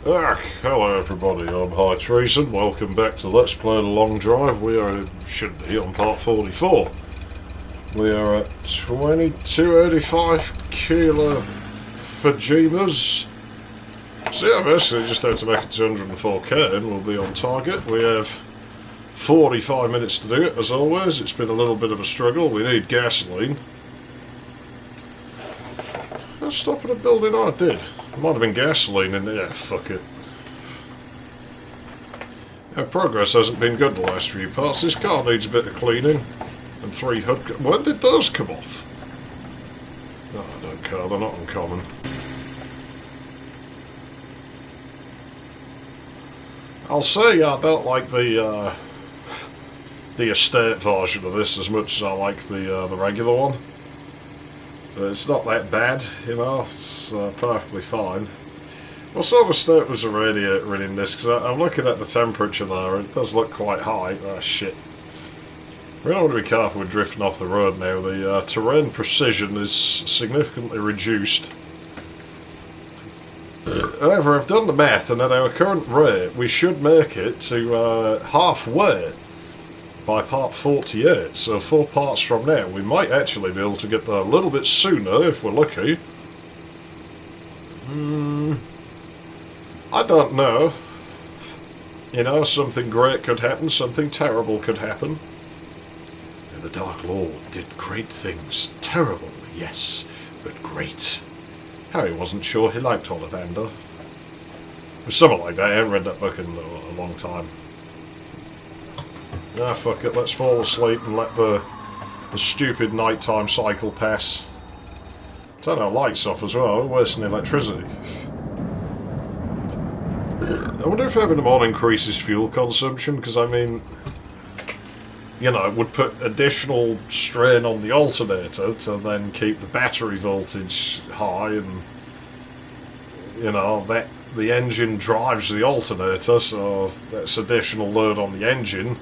Hello everybody, I'm High Treason. Welcome back to Let's Play The Long Drive. Should be on part 44. We are at 2285 kilo Fajimas. So yeah, basically just have to make it to 104k and we'll be on target. We have 45 minutes to do it, as always. It's been a little bit of a struggle. We need gasoline. Did I stop at a building? Oh, I did. There might have been gasoline in there. Yeah, fuck it. Yeah, progress hasn't been good the last few parts. This car needs a bit of cleaning. And 3 HUD... When did those come off? No, I don't care. They're not uncommon. I'll say I don't like the estate version of this as much as I like the regular one. But it's not that bad, you know, it's perfectly fine. What sort of state was the radiator in this? Because I'm looking at the temperature there, it does look quite high. Ah, shit. We don't want to be careful with drifting off the road now. The terrain precision is significantly reduced. However, I've done the math, and at our current rate, we should make it to halfway by part 48, so 4 parts from now. We might actually be able to get there a little bit sooner if we're lucky. I don't know. You know, something great could happen, something terrible could happen. The Dark Lord did great things. Terrible, yes, but great. Harry wasn't sure he liked Ollivander. It was something like that. I haven't read that book in a long time. Ah, fuck it, let's fall asleep and let the stupid nighttime cycle pass. Turn our lights off as well, we're wasting electricity. I wonder if having them on increases fuel consumption, because I mean, you know, it would put additional strain on the alternator to then keep the battery voltage high, and, you know, that the engine drives the alternator, so that's additional load on the engine.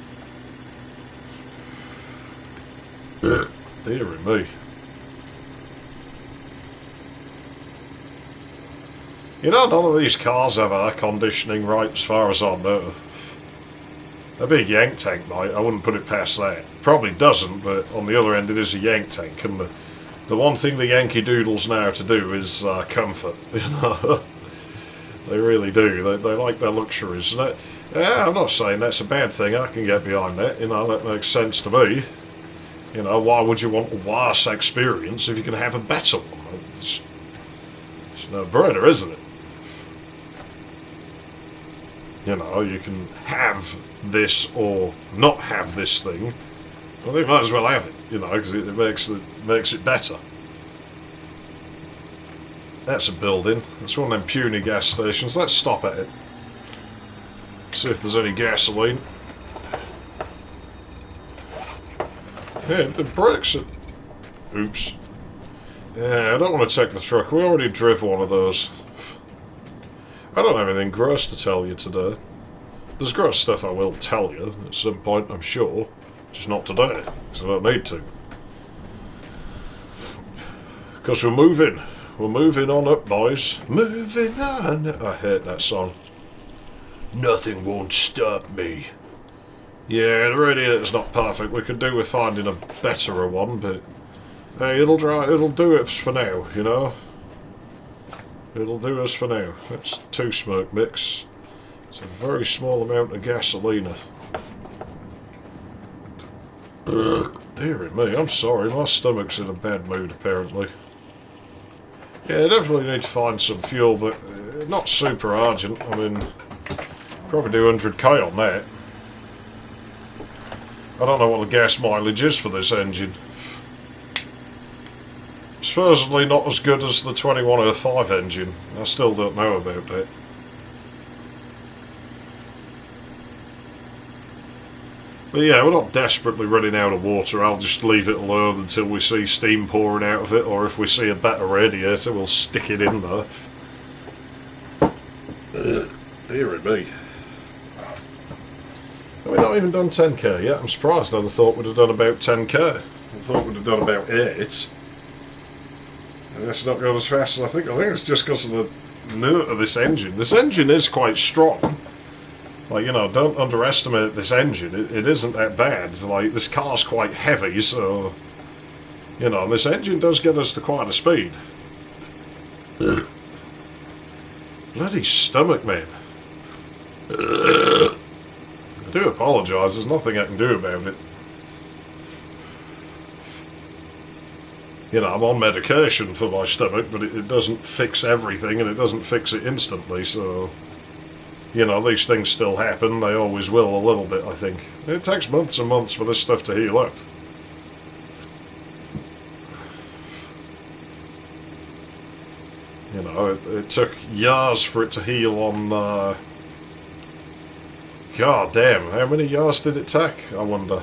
Dear me. You know, none of these cars have air conditioning, right, as far as I know. A big Yank tank might, I wouldn't put it past that. Probably doesn't, but on the other end it is a Yank tank, and the one thing the Yankee Doodles know how to do is comfort, you know. They really do, they like their luxuries. And yeah, I'm not saying that's a bad thing, I can get behind that, you know, that makes sense to me. You know, why would you want a worse experience if you can have a better one? It's no brainer, isn't it? You know, you can have this or not have this thing. Well, they might as well have it, you know, because it makes it better. That's a building. That's one of them puny gas stations. Let's stop at it. See if there's any gasoline. Yeah, the brakes are... Oops. Yeah, I don't want to take the truck. We already drove one of those. I don't have anything gross to tell you today. There's gross stuff I will tell you at some point, I'm sure. Just not today, because I don't need to. Because we're moving. We're moving on up, boys. Moving on. I hate that song. Nothing won't stop me. Yeah, the radiator's not perfect. We could do with finding a better one, but hey, it'll do it for now, you know. It'll do us for now. That's 2 smoke mix. It's a very small amount of gasolina. Dear me, I'm sorry, my stomach's in a bad mood apparently. Yeah, definitely need to find some fuel, but not super urgent. I mean, probably do 100k on that. I don't know what the gas mileage is for this engine. Supposedly not as good as the 2105 engine. I still don't know about that. But yeah, we're not desperately running out of water. I'll just leave it alone until we see steam pouring out of it, or if we see a better radiator, we'll stick it in there. Dear me. We've not even done 10k yet. I'm surprised. I'd have thought we'd have done about 10k. I thought we'd have done about 8. And it's not going as fast as I think. I think it's just because of note of this engine. This engine is quite strong. Like, you know, don't underestimate this engine. It isn't that bad. Like, this car's quite heavy, so... You know, this engine does get us to quite a speed. Bloody stomach, man. I do apologise, there's nothing I can do about it. You know, I'm on medication for my stomach, but it doesn't fix everything, and it doesn't fix it instantly, so... You know, these things still happen, they always will a little bit, I think. It takes months and months for this stuff to heal up. You know, it took years for it to heal on... God damn, how many years did it take, I wonder?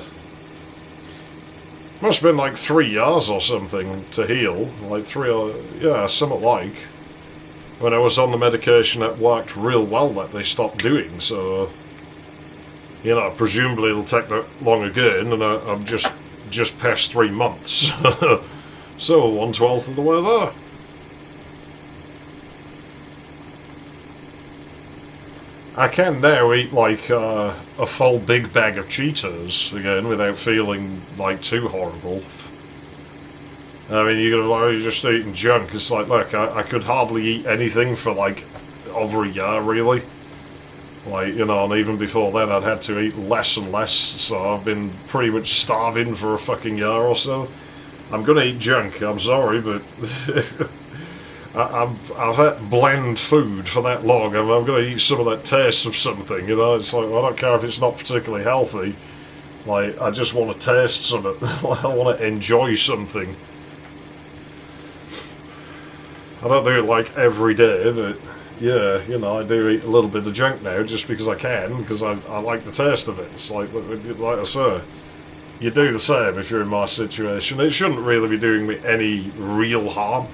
Must have been like 3 years or something to heal. Like 3 or... yeah, something like. When I was on the medication, it worked real well that they stopped doing, so... You know, presumably it'll take that long again, and I'm just past 3 months. So, 1/12 of the way there. I can now eat like a full big bag of Cheetos again without feeling like too horrible. I mean, you're just eating junk. It's like, look, I could hardly eat anything for like over a year, really. Like, you know, and even before then I'd had to eat less and less, so I've been pretty much starving for a fucking year or so. I'm gonna eat junk, I'm sorry, but... I've had bland food for that long, and I'm going to eat some of that taste of something, you know. It's like, I don't care if it's not particularly healthy. Like, I just want to taste something. I want to enjoy something. I don't do it like every day, but yeah, you know, I do eat a little bit of junk now just because I can, because I like the taste of it. It's like I say, you do the same if you're in my situation. It shouldn't really be doing me any real harm.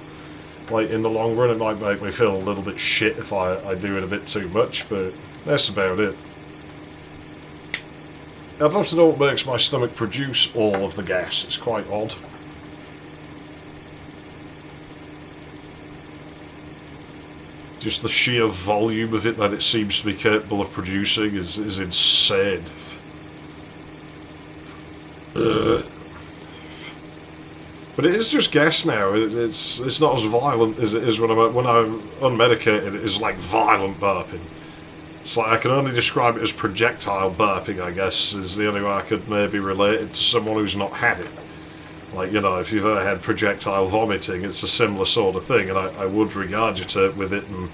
Like, in the long run, it might make me feel a little bit shit if I do it a bit too much, but that's about it. I'd love to know what makes my stomach produce all of the gas. It's quite odd. Just the sheer volume of it that it seems to be capable of producing is insane. But it is just gas now. It's not as violent as it is when I'm unmedicated. It is like violent burping. It's like I can only describe it as projectile burping, I guess, is the only way I could maybe relate it to someone who's not had it. Like, you know, if you've ever had projectile vomiting, it's a similar sort of thing, and I would regurgitate with it, and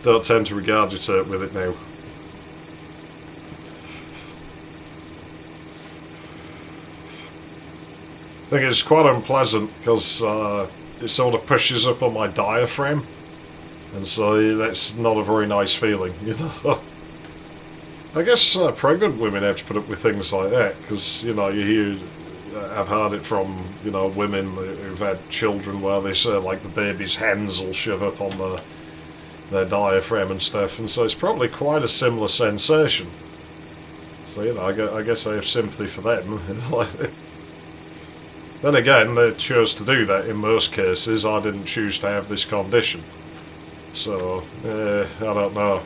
don't tend to regurgitate with it now. I think it's quite unpleasant because it sort of pushes up on my diaphragm, and so that's not a very nice feeling, you know. I guess pregnant women have to put up with things like that because, you know, you hear, I've heard it from, you know, women who've had children where they say like the baby's hands will shove up on their diaphragm and stuff, and so it's probably quite a similar sensation. So, you know, I guess I have sympathy for them. Then again, they chose to do that in most cases. I didn't choose to have this condition. So, I don't know.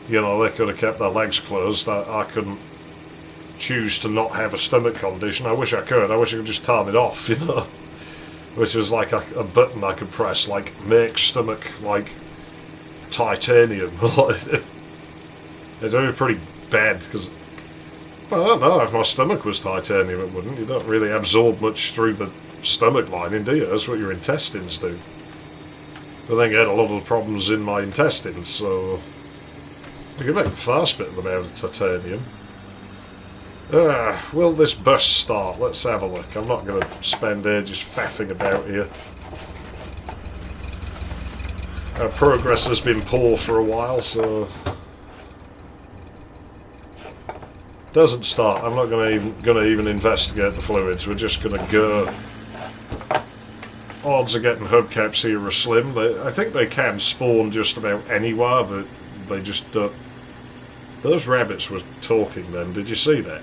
You know, they could have kept their legs closed. I couldn't choose to not have a stomach condition. I wish I could. I wish I could just turn it off, you know. Which was like a button I could press, like, make stomach, like, titanium. It's only pretty bad, because... Well, I don't know, if my stomach was titanium it wouldn't. You don't really absorb much through the stomach lining, do you? That's what your intestines do. But then I had a lot of the problems in my intestines, so... We can make the first bit of them out of titanium. Will this bus start? Let's have a look. I'm not going to spend ages faffing about here. Our progress has been poor for a while, so... Doesn't start. I'm not going to even investigate the fluids. We're just going to go. Odds of getting hubcaps here are slim. I think they can spawn just about anywhere, but they just don't. Those rabbits were talking then. Did you see that?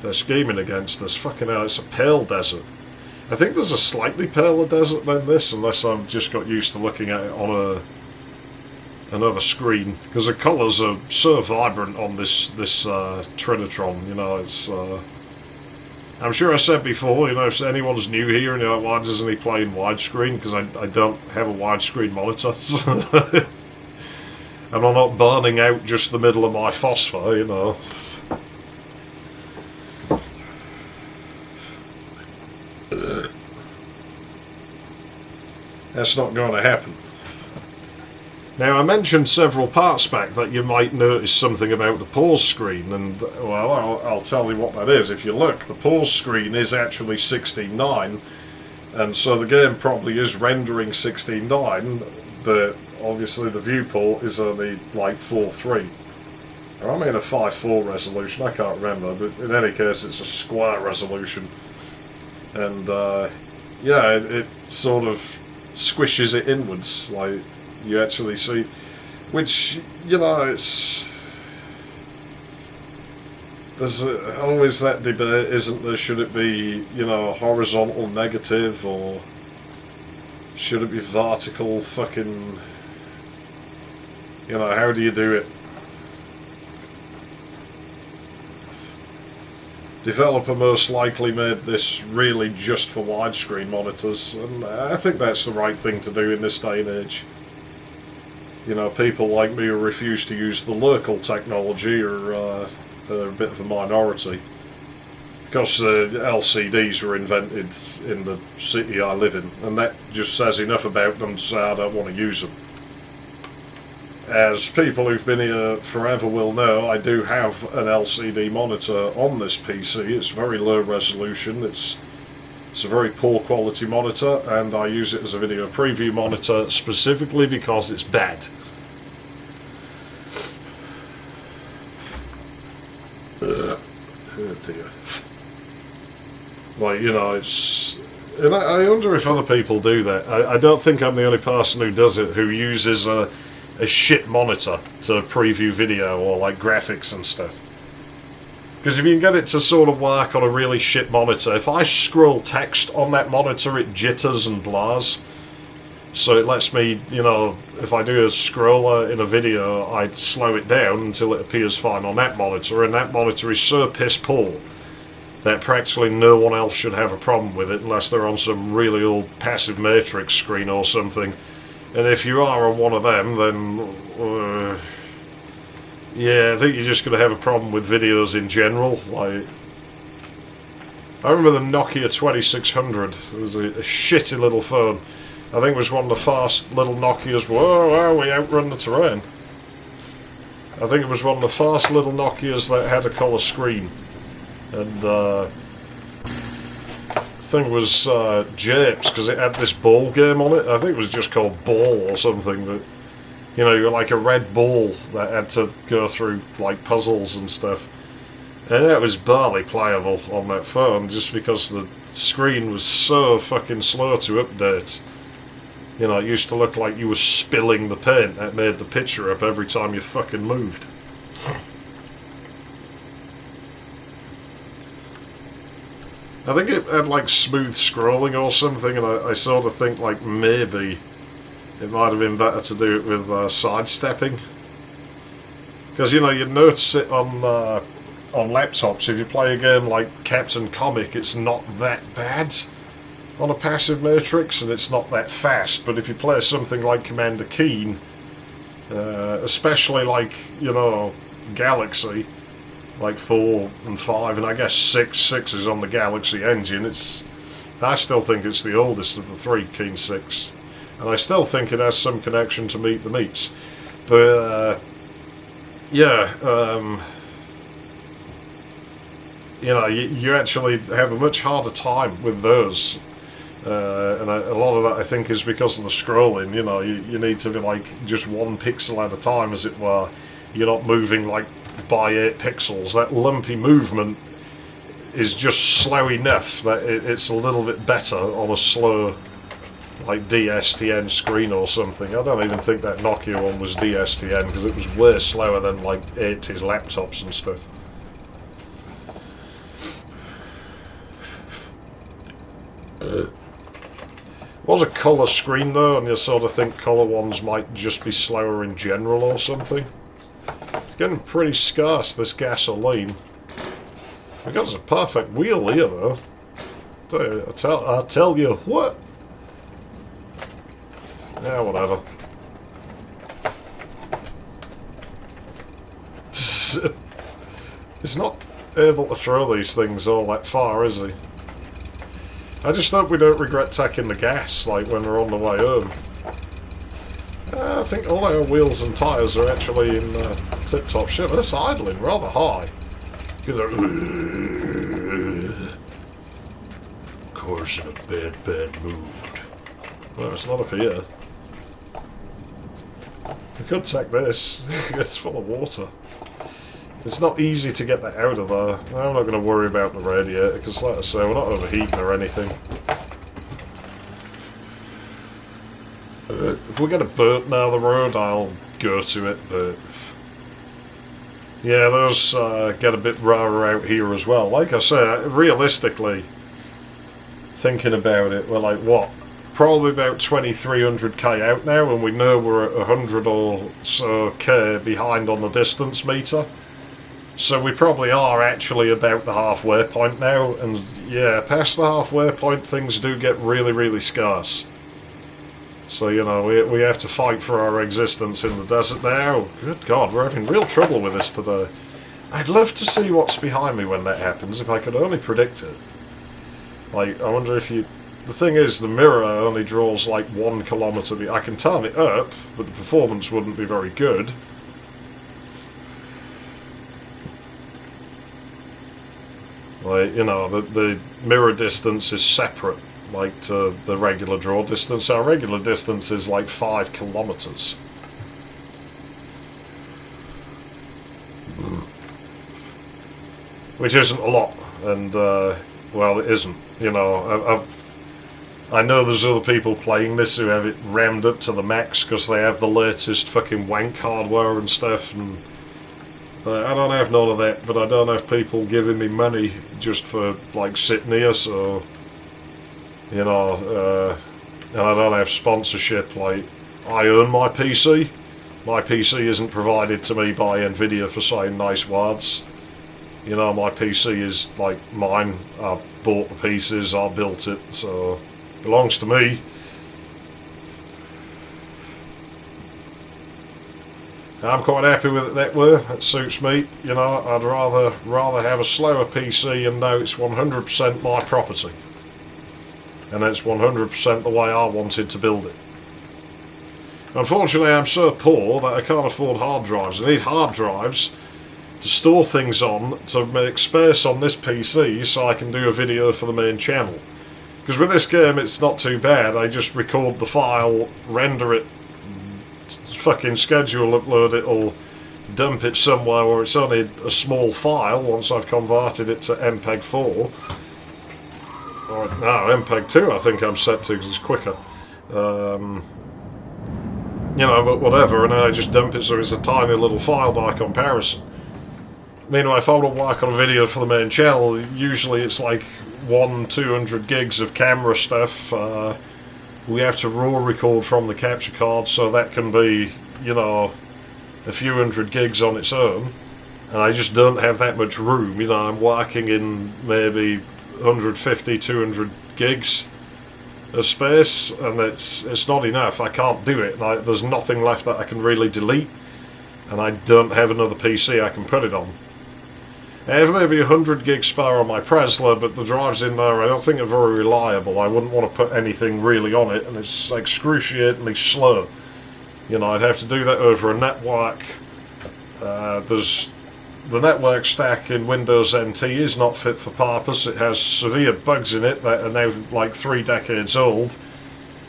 They're scheming against us. Fucking hell, it's a pale desert. I think there's a slightly paler desert than this, unless I've just got used to looking at it on another screen, because the colours are so vibrant on this Trinitron. You know, it's. I'm sure I said before, you know, if anyone's new here and you're like, why doesn't he play in widescreen? Because I don't have a widescreen monitor. And I'm not burning out just the middle of my phosphor, you know. That's not going to happen. Now, I mentioned several parts back that you might notice something about the pause screen, and, well, I'll tell you what that is. If you look, the pause screen is actually 16:9, and so the game probably is rendering 16:9, but obviously the viewport is only like 4:3. Or I mean a 5:4 resolution, I can't remember, but in any case it's a square resolution. And, yeah, it sort of squishes it inwards, like you actually see, which, you know, there's always that debate, isn't there? Should it be, you know, horizontal negative, or should it be vertical fucking, you know, how do you do it? Developer most likely made this really just for widescreen monitors, and I think that's the right thing to do in this day and age. You know, people like me who refuse to use the local technology are a bit of a minority. Because LCDs were invented in the city I live in, and that just says enough about them to say I don't want to use them. As people who've been here forever will know, I do have an LCD monitor on this PC. It's very low resolution, it's a very poor quality monitor, and I use it as a video preview monitor specifically because it's bad. Oh dear. Like, you know, it's... And I wonder if other people do that. I don't think I'm the only person who does it, who uses a shit monitor to preview video or like graphics and stuff. Because if you can get it to sort of work on a really shit monitor, if I scroll text on that monitor, it jitters and blurs. So it lets me, you know, if I do a scroller in a video, I slow it down until it appears fine on that monitor, and that monitor is so piss poor that practically no one else should have a problem with it unless they're on some really old passive matrix screen or something. And if you are on one of them, then yeah, I think you're just going to have a problem with videos in general. Like, I remember the Nokia 2600. It was a shitty little phone. I think it was one of the first little Nokias. Whoa, we outrun the terrain. I think it was one of the first little Nokias that had a colour screen. And the thing was japes because it had this ball game on it. I think it was just called Ball or something. But, you know, you're like a red ball that had to go through like puzzles and stuff. And it was barely playable on that phone just because the screen was so fucking slow to update. You know, it used to look like you were spilling the paint that made the picture up every time you fucking moved. I think it had like smooth scrolling or something, and I sort of think like maybe it might have been better to do it with sidestepping. Because, you know, you'd notice it on laptops. If you play a game like Captain Comic, it's not that bad on a passive matrix, and it's not that fast. But if you play something like Commander Keen, especially like, you know, Galaxy, like 4 and 5, and I guess 6 is on the Galaxy engine. I still think it's the oldest of the three, Keen 6, and I still think it has some connection to Meet the Meats. But yeah, you know, you actually have a much harder time with those. And a lot of that, I think, is because of the scrolling. You know, you need to be like just one pixel at a time, as it were. You're not moving like by 8 pixels. That lumpy movement is just slow enough that it's a little bit better on a slow, like DSTN screen or something. I don't even think that Nokia one was DSTN because it was way slower than like 80s laptops and stuff. Was a colour screen though, and you sort of think colour ones might just be slower in general or something. It's getting pretty scarce, this gasoline. We got a perfect wheel here though. I tell you what. Yeah, whatever. He's not able to throw these things all that far, is he? I just hope we don't regret taking the gas, like, when we're on the way home. I think all our wheels and tyres are actually in tip-top shape. They're idling rather high. Of course, in a bad mood. No, it's not up here. We could take this. It's full of water. It's not easy to get that out of there. I'm not going to worry about the radiator, because like I say, we're not overheating or anything. If we get a burnt down the road, I'll go to it, but... yeah, those get a bit rarer out here as well. Like I say, realistically, thinking about it, we're like, what? Probably about 2,300k out now, and we know we're at 100 or so k behind on the distance meter. So we probably are actually about the halfway point now, and yeah, past the halfway point things do get really, really scarce. So, you know, we have to fight for our existence in the desert now. Good God, we're having real trouble with this today. I'd love to see what's behind me when that happens, if I could only predict it. Like, I wonder if you... The thing is, the mirror only draws like 1 kilometre. I can turn it up, but the performance wouldn't be very good. Like, you know, the mirror distance is separate, like, to the regular draw distance. Our regular distance is like 5 kilometres. Which isn't a lot, and, well, it isn't. You know, I know there's other people playing this who have it rammed up to the max because they have the latest fucking wank hardware and stuff, and I don't have none of that, but I don't have people giving me money just for, like, sitting here, so, you know, and I don't have sponsorship. Like, I own my PC. My PC isn't provided to me by Nvidia for saying nice words. You know, my PC is, like, mine. I bought the pieces, I built it, so it belongs to me. I'm quite happy with it that way. That suits me. You know, I'd rather have a slower PC and know it's 100% my property, and it's 100% the way I wanted to build it. Unfortunately, I'm so poor that I can't afford hard drives. I need hard drives to store things on, to make space on this PC so I can do a video for the main channel. Because with this game, it's not too bad. I just record the file, render it, fucking schedule upload it, or dump it somewhere where it's only a small file once I've converted it to MPEG 4. Or, no, MPEG 2 I think I'm set to because it's quicker. You know, but whatever, and then I just dump it so it's a tiny little file by comparison. Meanwhile, if I want to work on a video for the main channel, usually it's like 200 gigs of camera stuff. We have to raw record from the capture card, so that can be, you know, a few hundred gigs on its own. And I just don't have that much room. You know, I'm working in maybe 150, 200 gigs of space, and it's not enough. I can't do it. There's nothing left that I can really delete, and I don't have another PC I can put it on. I have maybe 100 gigs spare on my Presler, but the drives in there I don't think are very reliable. I wouldn't want to put anything really on it, and it's excruciatingly slow. You know, I'd have to do that over a network. There's the network stack in Windows NT is not fit for purpose. It has severe bugs in it that are now like 3 decades old,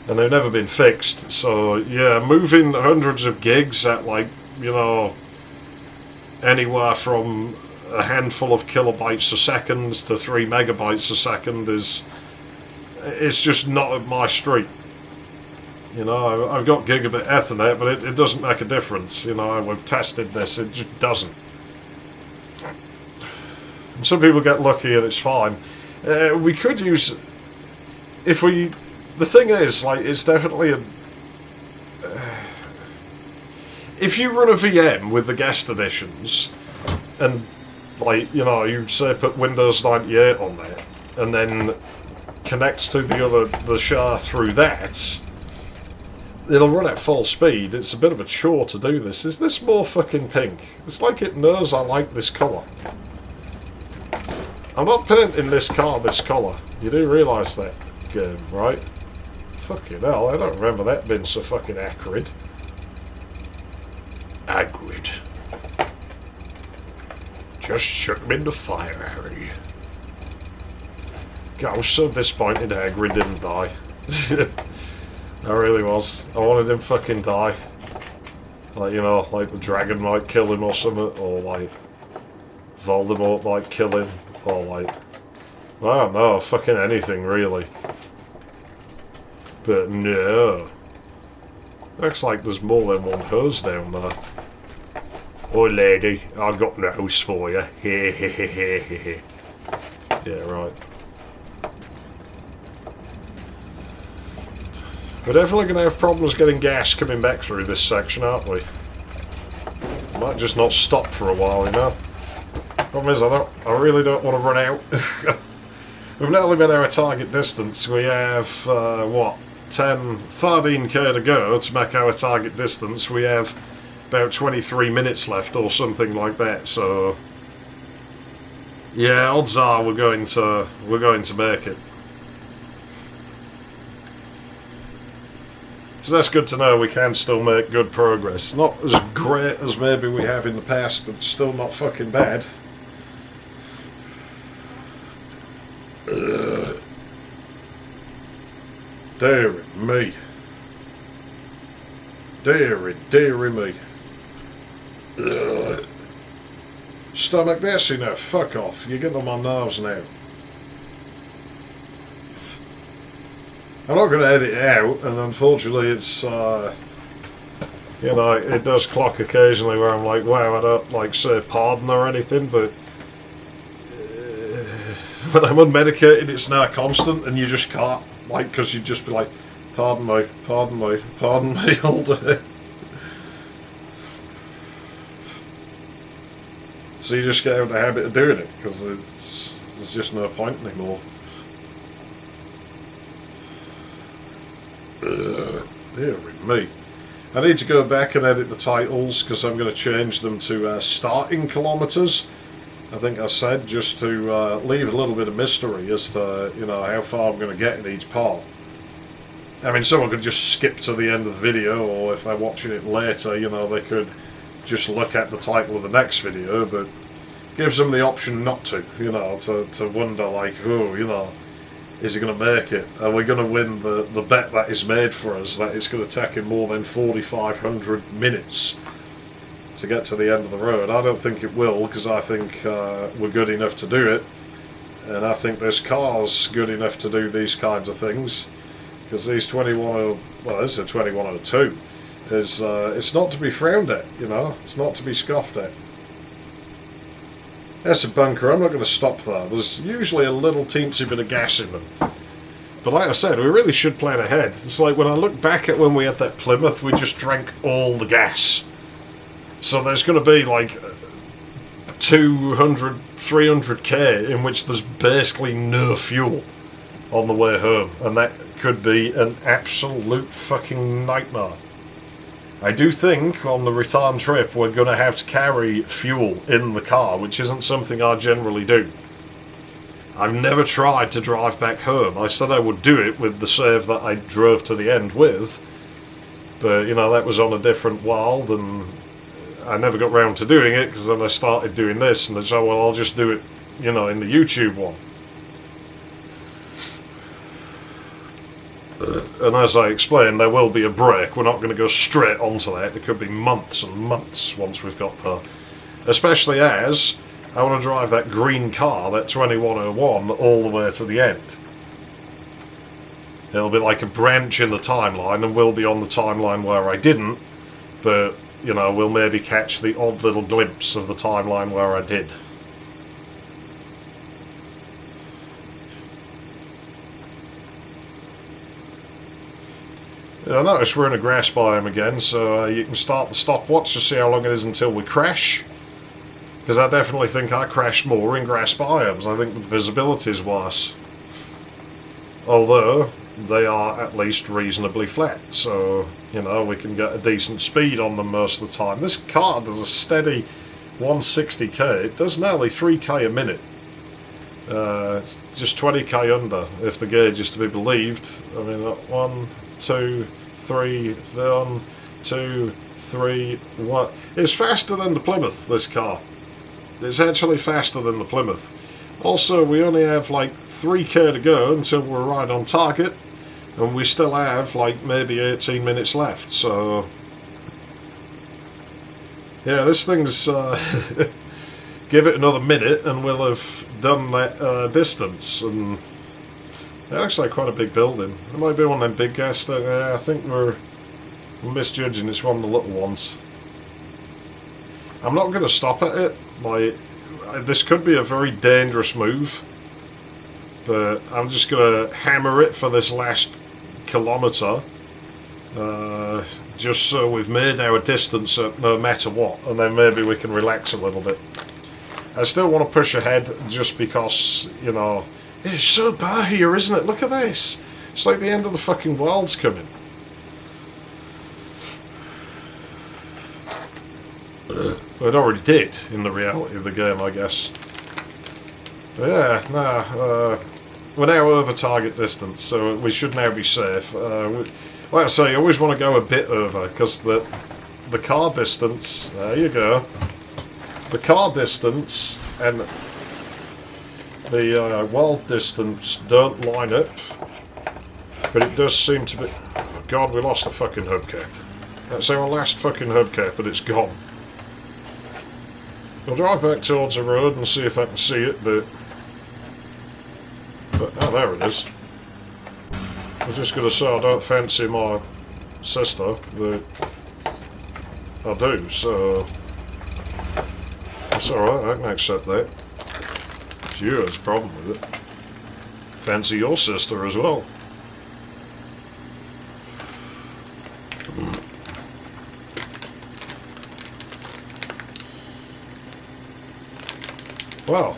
and they've never been fixed. So yeah, moving hundreds of gigs at, like, you know, anywhere from a handful of kilobytes a second to 3 megabytes a second it's just not up my street. You know, I've got gigabit Ethernet, but it doesn't make a difference. You know, we've tested this, it just doesn't. And some people get lucky and it's fine. We could use if we... The thing is, like, it's definitely a... if you run a VM with the guest editions, and, like, you know, you say put Windows 98 on there, and then connects to the SHA through that, it'll run at full speed. It's a bit of a chore to do this. Is this more fucking pink? It's like it knows I like this colour. I'm not painting this car this colour. You do realise that, game, right? Fucking hell, I don't remember that being so fucking acrid. Acrid. Just shook him in the fire, Harry. God, I was so disappointed Hagrid didn't die. I really was. I wanted him fucking die. Like, you know, like the dragon might kill him or something, or like Voldemort might kill him, or like, I don't know, fucking anything really. But no. Looks like there's more than one hose down there. Oh lady, I've got no house for you. Yeah, right. We're definitely going to have problems getting gas coming back through this section, aren't we? Might just not stop for a while, you know. Problem is, I really don't want to run out. We've not only met our target distance, we have, what, 13k to go to make our target distance. We have about 23 minutes left or something like that, so... yeah, odds are we're going to make it. So that's good to know we can still make good progress. Not as great as maybe we have in the past, but still not fucking bad. Deary me. Deary me. Stomach, that's enough. Fuck off. You're getting on my nerves now. I'm not going to edit it out, and unfortunately it's, you know, it does clock occasionally where I'm like, wow, I don't, like, say pardon or anything, but when I'm unmedicated it's now constant, and you just can't, like, because you'd just be like, pardon me all day. So you just get out of the habit of doing it, because there's just no point anymore. Dear me. I need to go back and edit the titles because I'm going to change them to starting kilometres. I think I said, just to leave a little bit of mystery as to, you know, how far I'm going to get in each part. I mean, someone could just skip to the end of the video, or if they're watching it later, you know, they could just look at the title of the next video, but gives them the option not to, you know, to wonder, like, oh, you know, is he going to make it? Are we going to win the bet that is made for us that it's going to take him more than 4,500 minutes to get to the end of the road? I don't think it will, because I think we're good enough to do it, and I think there's cars good enough to do these kinds of things, because these 21, well, this is a 2102, is it's not to be frowned at, you know, it's not to be scoffed at. That's a bunker. I'm not going to stop there. There's usually a little teensy bit of gas in them. But like I said, we really should plan ahead. It's like when I look back at when we had that Plymouth, we just drank all the gas. So there's going to be like 200, 300k in which there's basically no fuel on the way home. And that could be an absolute fucking nightmare. I do think on the return trip we're going to have to carry fuel in the car, which isn't something I generally do. I've never tried to drive back home. I said I would do it with the save that I drove to the end with, but, you know, that was on a different world, and I never got round to doing it, because then I started doing this, and I said, well, I'll just do it, you know, in the YouTube one. And as I explained, there will be a break. We're not going to go straight onto that. It could be months and months once we've got there. Especially as I want to drive that green car, that 2101, all the way to the end. It'll be like a branch in the timeline, and we'll be on the timeline where I didn't, but, you know, we'll maybe catch the odd little glimpse of the timeline where I did. I notice we're in a grass biome again, so you can start the stopwatch to see how long it is until we crash. Because I definitely think I crash more in grass biomes. I think the visibility is worse. Although, they are at least reasonably flat, so, you know, we can get a decent speed on them most of the time. This car does a steady 160k. It does nearly 3k a minute. It's just 20k under, if the gauge is to be believed. I mean, 1, 2, 3, 1, 2, 3, 1. It's faster than the Plymouth, this car. It's actually faster than the Plymouth. Also, we only have like 3k to go until we're right on target, and we still have like maybe 18 minutes left, so... Yeah, this thing's... give it another minute and we'll have done that distance, and... It looks like quite a big building. It might be one of them big gas... I think we're misjudging, it's one of the little ones. I'm not going to stop at it. Like, this could be a very dangerous move, but I'm just going to hammer it for this last kilometre, just so we've made our distance no matter what, and then maybe we can relax a little bit. I still want to push ahead just because, you know, it's so bad here, isn't it? Look at this. It's like the end of the fucking world's coming. Well, it already did in the reality of the game, I guess. But yeah, nah, we're now over target distance, so we should now be safe. Like I say, you always want to go a bit over, because the car distance, there you go, the car distance and the world distance don't line up, but it does seem to be... Oh God, we lost a fucking hubcap. That's our last fucking hubcap, but it's gone. I'll drive back towards the road and see if I can see it, but oh, there it is. I was just going to say I don't fancy my sister, but I do, so it's alright, I can accept that. It's you that's the problem with it. Fancy your sister as well. Wow.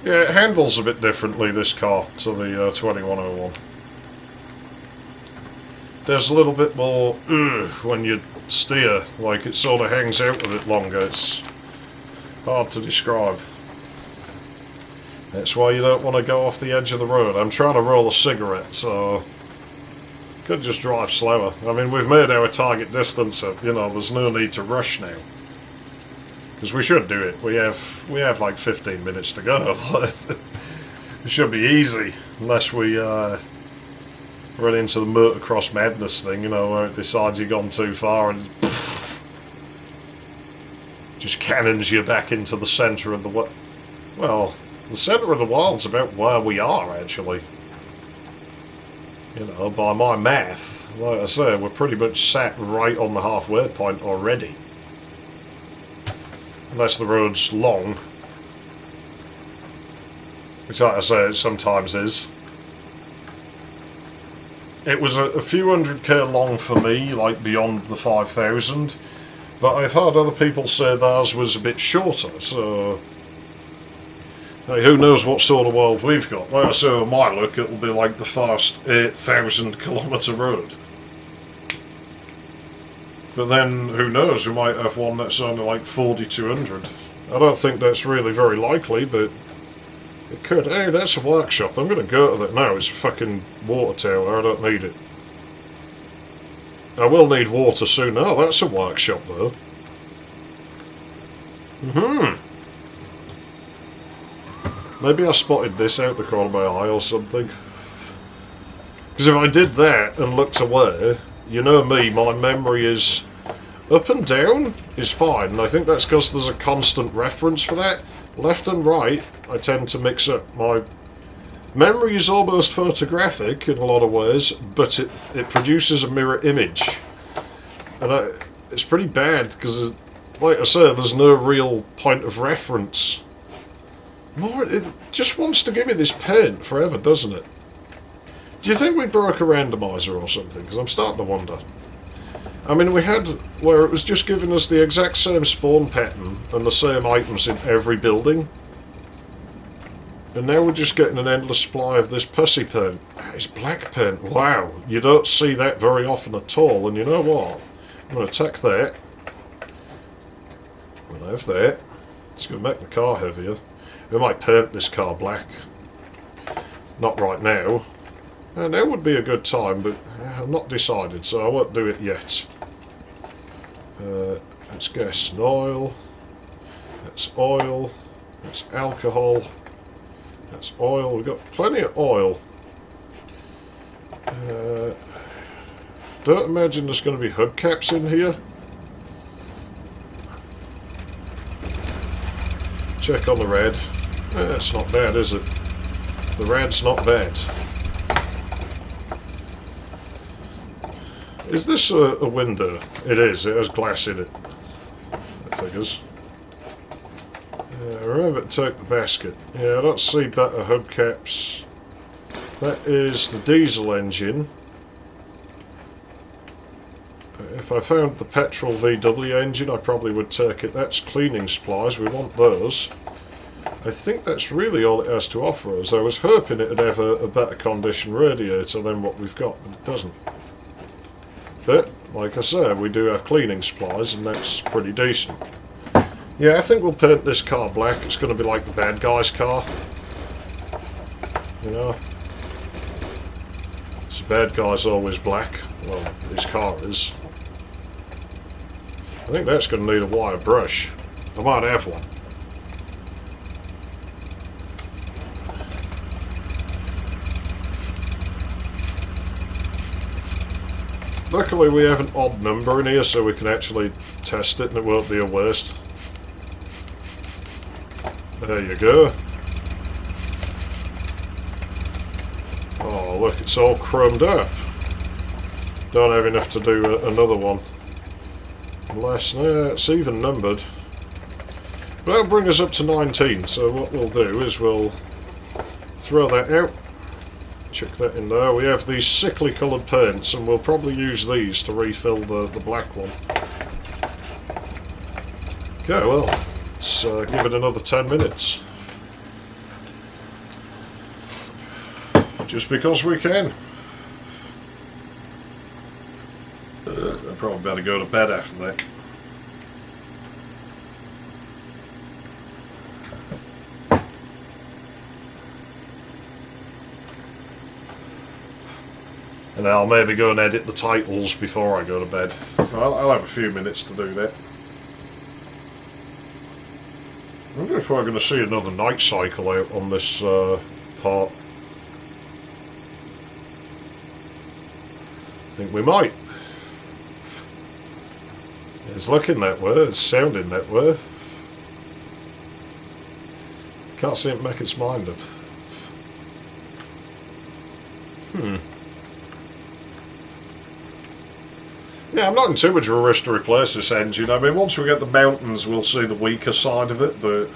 Yeah, it handles a bit differently, this car, to the 2101. There's a little bit more when you steer, like it sort of hangs out a bit longer. It's hard to describe. That's why you don't want to go off the edge of the road. I'm trying to roll a cigarette, so could just drive slower. I mean, we've made our target distance up, you know, there's no need to rush now. Because we should do it. We have like 15 minutes to go. It should be easy, unless we run into the motocross madness thing, you know, where it decides you've gone too far and just cannons you back into the centre of the world. Well, the centre of the world's about where we are, actually. You know, by my math, like I say, we're pretty much sat right on the halfway point already. Unless the road's long. Which, like I say, it sometimes is. It was a few 100k long for me, like beyond the 5,000. But I've heard other people say theirs was a bit shorter, so... Hey, who knows what sort of world we've got. Like I say, on my look, it'll be like the first 8,000 kilometre road. But then, who knows, we might have one that's only like 4,200. I don't think that's really very likely, but it could. Hey, that's a workshop. I'm going to go to that now. It's a fucking water tower. I don't need it. I will need water soon. Oh, that's a workshop, though. Maybe I spotted this out the corner of my eye or something. Because if I did that and looked away... You know me, my memory is up and down is fine, and I think that's because there's a constant reference for that. Left and right, I tend to mix up. My memory is almost photographic in a lot of ways, but it produces a mirror image. And it's pretty bad, because, like I said, there's no real point of reference. It just wants to give me this paint forever, doesn't it? Do you think we broke a randomizer or something? Because I'm starting to wonder. I mean, we had where it was just giving us the exact same spawn pattern and the same items in every building. And now we're just getting an endless supply of this pussy paint. It's black paint. Wow, you don't see that very often at all. And you know what? I'm going to take that. We'll have that. It's going to make the car heavier. We might paint this car black. Not right now. Now would be a good time, but I'm not decided, so I won't do it yet. That's gas and oil. That's oil. That's alcohol. That's oil. We've got plenty of oil. Don't imagine there's going to be hubcaps in here. Check on the red. It's not bad, is it? The red's not bad. Is this a window? It is. It has glass in it. That figures. Remember to take the basket. Yeah, I don't see better hubcaps. That is the diesel engine. If I found the petrol VW engine, I probably would take it. That's cleaning supplies. We want those. I think that's really all it has to offer us. I was hoping it would have a better condition radiator than what we've got, but it doesn't. But, like I said, we do have cleaning supplies, and that's pretty decent. Yeah, I think we'll paint this car black. It's going to be like the bad guy's car. You know? The bad guy's always black. Well, his car is. I think that's going to need a wire brush. I might have one. Luckily we have an odd number in here so we can actually test it and it won't be a waste. There you go. Oh look, it's all chromed up. Don't have enough to do another one. Unless, it's even numbered. But that'll bring us up to 19, so what we'll do is we'll throw that out. Chuck that in there. We have these sickly coloured paints and we'll probably use these to refill the black one. Okay, well, let's give it another 10 minutes. Just because we can. I probably better go to bed after that. And I'll maybe go and edit the titles before I go to bed. So I'll have a few minutes to do that. I wonder if we're going to see another night cycle out on this part. I think we might. It's looking that way, it's sounding that way. Can't seem to make its mind up. Yeah, I'm not in too much of a rush to replace this engine. I mean, once we get the mountains, we'll see the weaker side of it, but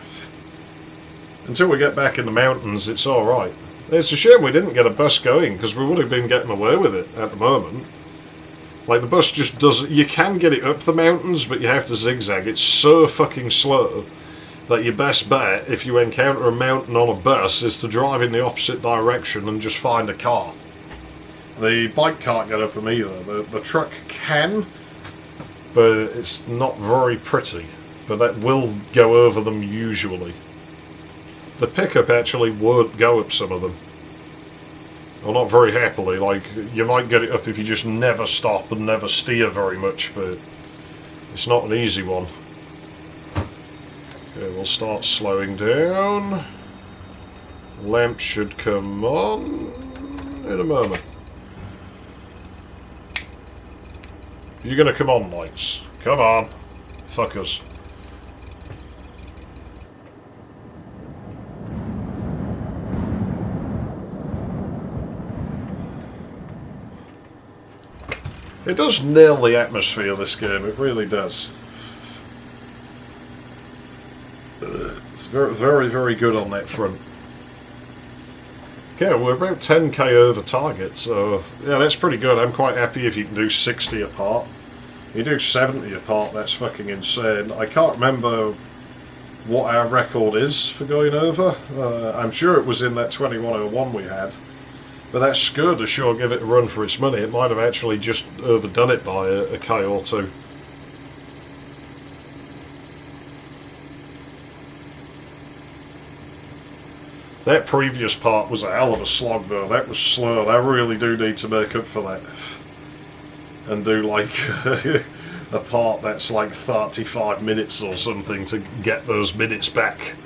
until we get back in the mountains, it's alright. It's a shame we didn't get a bus going, because we would have been getting away with it at the moment. Like, the bus just doesn't... You can get it up the mountains, but you have to zigzag. It's so fucking slow that your best bet, if you encounter a mountain on a bus, is to drive in the opposite direction and just find a car. The bike can't get up them either. The truck can, but it's not very pretty. But that will go over them usually. The pickup actually won't go up some of them. Well, not very happily. Like, you might get it up if you just never stop and never steer very much, but it's not an easy one. Okay, we'll start slowing down. Lamp should come on in a moment. You're going to come on, lights. Come on. Fuckers. It does nail the atmosphere, this game. It really does. It's very, very, very good on that front. Okay, we're about 10k over target, so yeah, that's pretty good. I'm quite happy if you can do 60 apart. You do 70 apart, that's fucking insane. I can't remember what our record is for going over. I'm sure it was in that 2101 we had. But that Scud to sure give it a run for its money. It might have actually just overdone it by a K or two. That previous part was a hell of a slog though. That was slow. I really do need to make up for that. And do like a part that's like 35 minutes or something to get those minutes back.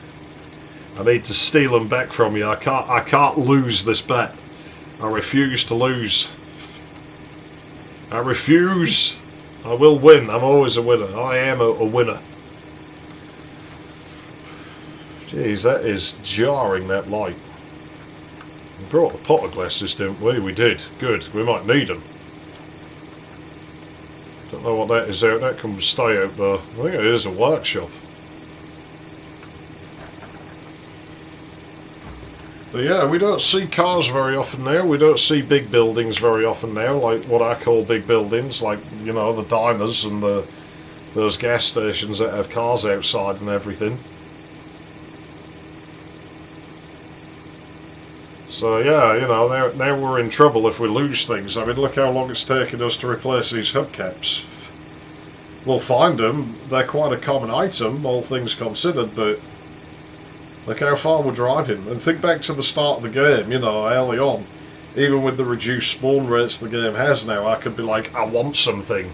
I need to steal them back from you. I can't lose this bet. I refuse to lose. I refuse. I will win. I'm always a winner. I am a winner. Jeez, that is jarring, that light. We brought the potter glasses, didn't we? We did. Good. We might need them. Don't know what that is out. That can stay out there. I think it is a workshop. But yeah, we don't see cars very often now. We don't see big buildings very often now, like what I call big buildings, like, you know, the diners and those gas stations that have cars outside and everything. So yeah, you know, now we're in trouble if we lose things. I mean, look how long it's taken us to replace these hubcaps. We'll find them. They're quite a common item, all things considered, but look how far we're driving. And think back to the start of the game, you know, early on. Even with the reduced spawn rates the game has now, I could be like, I want something.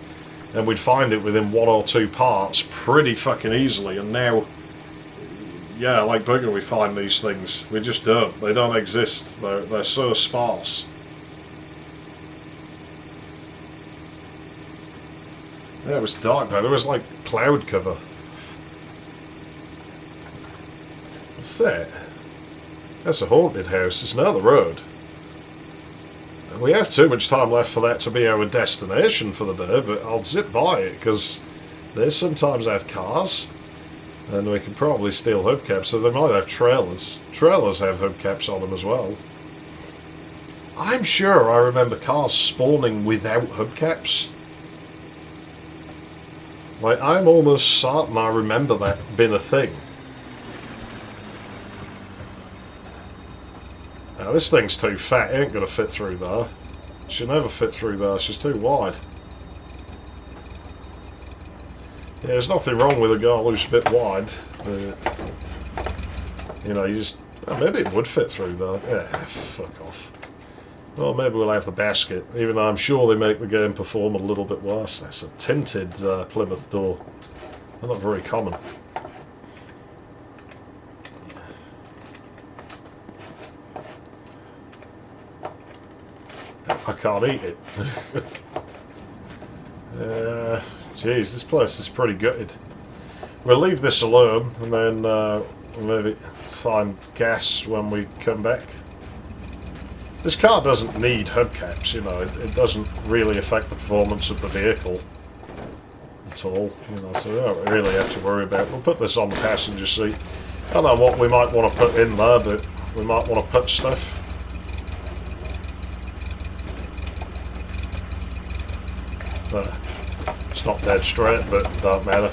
And we'd find it within 1 or 2 parts pretty fucking easily. And now, yeah, like bugger, we find these things. We just don't. They don't exist. They're so sparse. Yeah, it was dark though. There was like cloud cover. What's that? That's a haunted house. It's another road. And we have too much time left for that to be our destination for the day, but I'll zip by it because they sometimes have cars. And we can probably steal hubcaps, so they might have trailers. Trailers have hubcaps on them as well. I'm sure I remember cars spawning without hubcaps. Like, I'm almost certain I remember that being a thing. Now, this thing's too fat. It ain't going to fit through there. She'll never fit through there. She's too wide. Yeah, there's nothing wrong with a girl who's a bit wide. You know, you just... Well, maybe it would fit through there. Yeah, fuck off. Well, maybe we'll have the basket, even though I'm sure they make the game perform a little bit worse. That's a tinted Plymouth door. They're not very common. I can't eat it. Jeez, this place is pretty gutted. We'll leave this alone and then maybe find gas when we come back. This car doesn't need hubcaps, you know, it doesn't really affect the performance of the vehicle at all, you know, so we don't really have to worry about it. We'll put this on the passenger seat. I don't know what we might want to put in there, but we might want to put stuff. It's not dead straight, but it don't matter.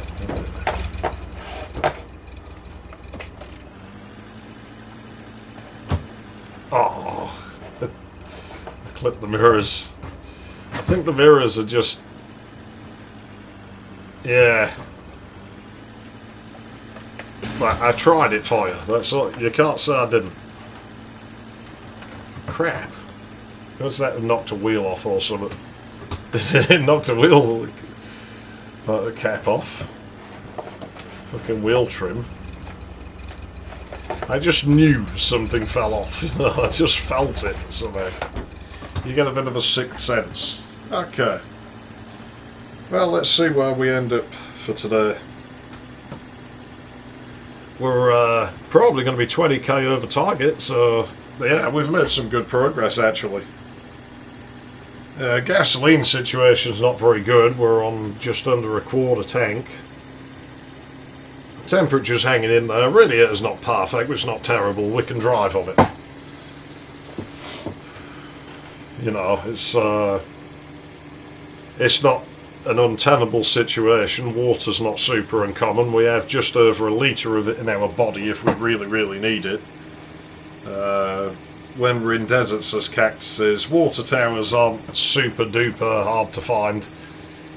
Oh, I clipped the mirrors. I think the mirrors are just... Yeah. But I tried it for you. That's all. You can't say I didn't. Crap. What's that? Knocked a wheel off or something? It knocked a wheel cap off. Fucking wheel trim. I just knew something fell off. I just felt it somehow. You get a bit of a sixth sense. Okay. Well, let's see where we end up for today. We're probably going to be 20k over target, so yeah, we've made some good progress actually. Gasoline situation's not very good. We're on just under a quarter tank. Temperature's hanging in there. Radiator's not perfect, but it's not terrible. We can drive on it. You know, it's not an untenable situation. Water's not super uncommon. We have just over a litre of it in our body if we really, really need it. When we're in deserts as cactuses, water towers aren't super duper hard to find.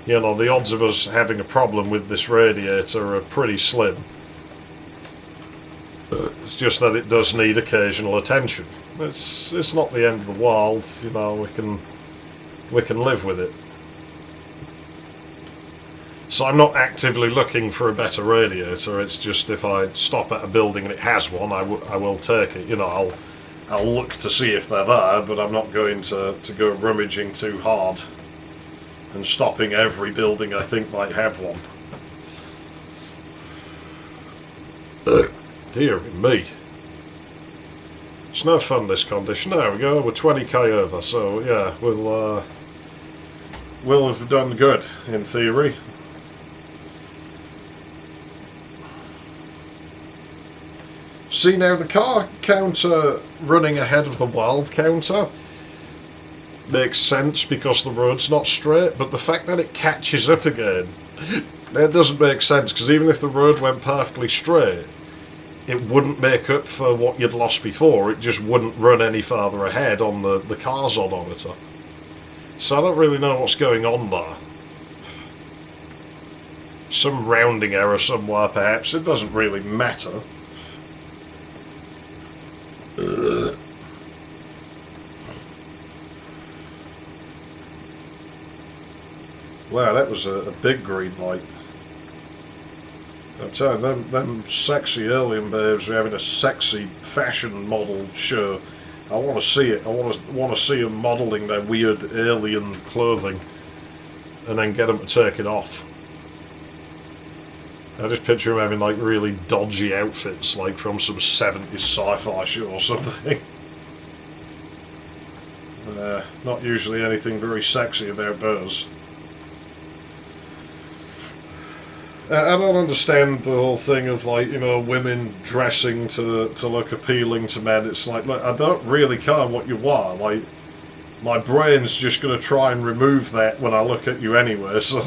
You know, the odds of us having a problem with this radiator are pretty slim. It's just that it does need occasional attention. It's not the end of the world, you know, we can live with it. So I'm not actively looking for a better radiator, it's just if I stop at a building and it has one, I will take it. You know, I'll look to see if they're there, but I'm not going to go rummaging too hard and stopping every building I think might have one. Dear me. It's no fun, this condition. There we go, we're 20k over, so yeah, we'll have done good, in theory. See, now the car counter running ahead of the wild counter makes sense because the road's not straight, but the fact that it catches up again, that doesn't make sense, because even if the road went perfectly straight, it wouldn't make up for what you'd lost before. It just wouldn't run any further ahead on the car's odometer. So I don't really know what's going on there. Some rounding error somewhere perhaps, it doesn't really matter. Wow, that was a big green light. I'm telling you, them sexy alien babes are having a sexy fashion model show. I want to see it. I want to see them modelling their weird alien clothing, and then get them to take it off. I just picture them having like really dodgy outfits, like from some 70s sci-fi show or something. Not usually anything very sexy about those. I don't understand the whole thing of, like, you know, women dressing to look appealing to men. It's like, look, I don't really care what you are. Like, my brain's just going to try and remove that when I look at you anyway. So,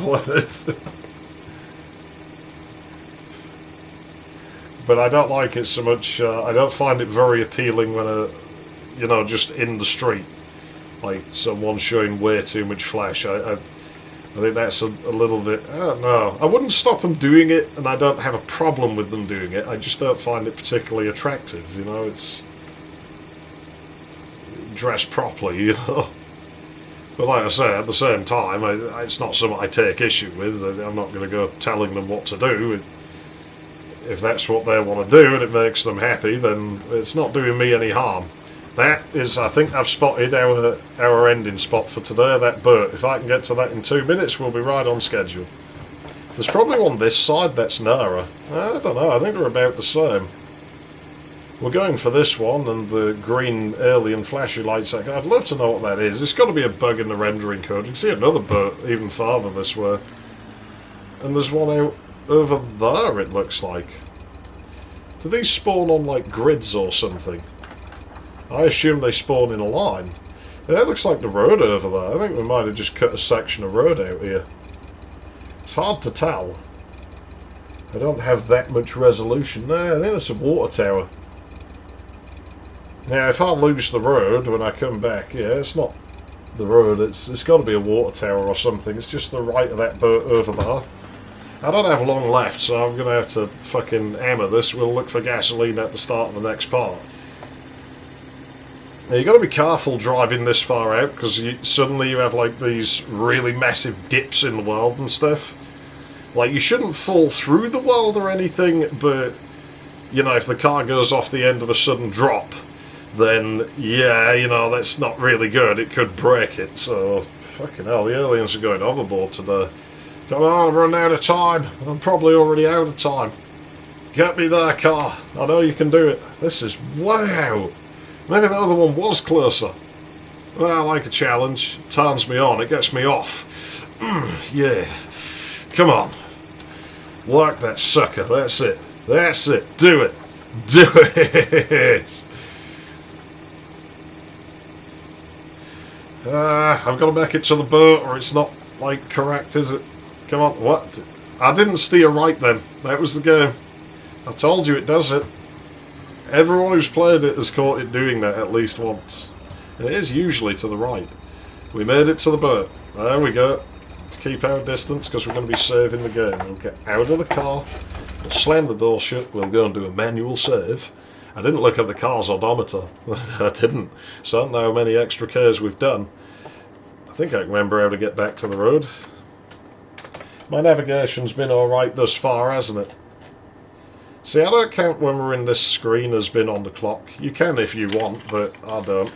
but I don't like it so much. I don't find it very appealing when, you know, just in the street, like someone showing way too much flesh. I think that's a little bit... I don't know. I wouldn't stop them doing it, and I don't have a problem with them doing it. I just don't find it particularly attractive, you know. It's... dress properly, you know. But like I say, at the same time, it's not something I take issue with. I'm not going to go telling them what to do. If that's what they want to do and it makes them happy, then it's not doing me any harm. That is, I think I've spotted our ending spot for today, that boat. If I can get to that in 2 minutes, we'll be right on schedule. There's probably one this side that's narrower. I don't know, I think they're about the same. We're going for this one and the green alien flashy lights. I'd love to know what that is. It's got to be a bug in the rendering code. You can see another boat even farther this way. And there's one out over there, it looks like. Do these spawn on, like, grids or something? I assume they spawn in a line. Yeah, it looks like the road over there. I think we might have just cut a section of road out here. It's hard to tell. I don't have that much resolution. No, I think it's a water tower. Now, if I lose the road when I come back, yeah, it's not the road. It's got to be a water tower or something. It's just the right of that boat over there. I don't have long left, so I'm going to have to fucking hammer this. We'll look for gasoline at the start of the next part. Now, you've got to be careful driving this far out, because suddenly you have, like, these really massive dips in the world and stuff. Like, you shouldn't fall through the world or anything, but, you know, if the car goes off the end of a sudden drop, then, yeah, you know, that's not really good. It could break it, so, fucking hell, the aliens are going overboard today. Come on, I'm running out of time. I'm probably already out of time. Get me there, car. I know you can do it. This is... wow. Maybe the other one was closer. Well, I like a challenge. It turns me on. It gets me off. Yeah. Come on. Work that sucker. That's it. That's it. Do it. Do it. I've got to make it to the boat or it's not, like, correct, is it? Come on, what? I didn't steer right then. That was the game. I told you it does it. Everyone who's played it has caught it doing that at least once. And it is usually to the right. We made it to the boat. There we go. Let's keep our distance because we're going to be saving the game. We'll get out of the car. We'll slam the door shut. We'll go and do a manual save. I didn't look at the car's odometer. I didn't. So I don't know how many extra Ks we've done. I think I can remember how to get back to the road. My navigation's been alright thus far, hasn't it? See, I don't count when we're in this screen as been on the clock. You can if you want, but I don't.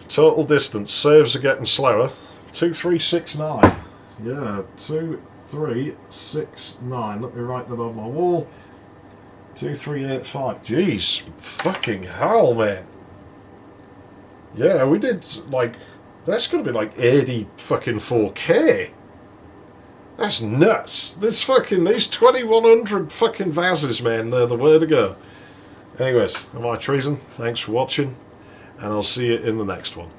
Total distance. Saves are getting slower. 2369. Yeah, 2369. Let me write that on my wall. 2385. Jeez, fucking hell, man. Yeah, we did, like, that's going to be like 80 fucking 4K. That's nuts. These 2100 fucking vases, man, they're the way to go. Anyways, am I treason? Thanks for watching, and I'll see you in the next one.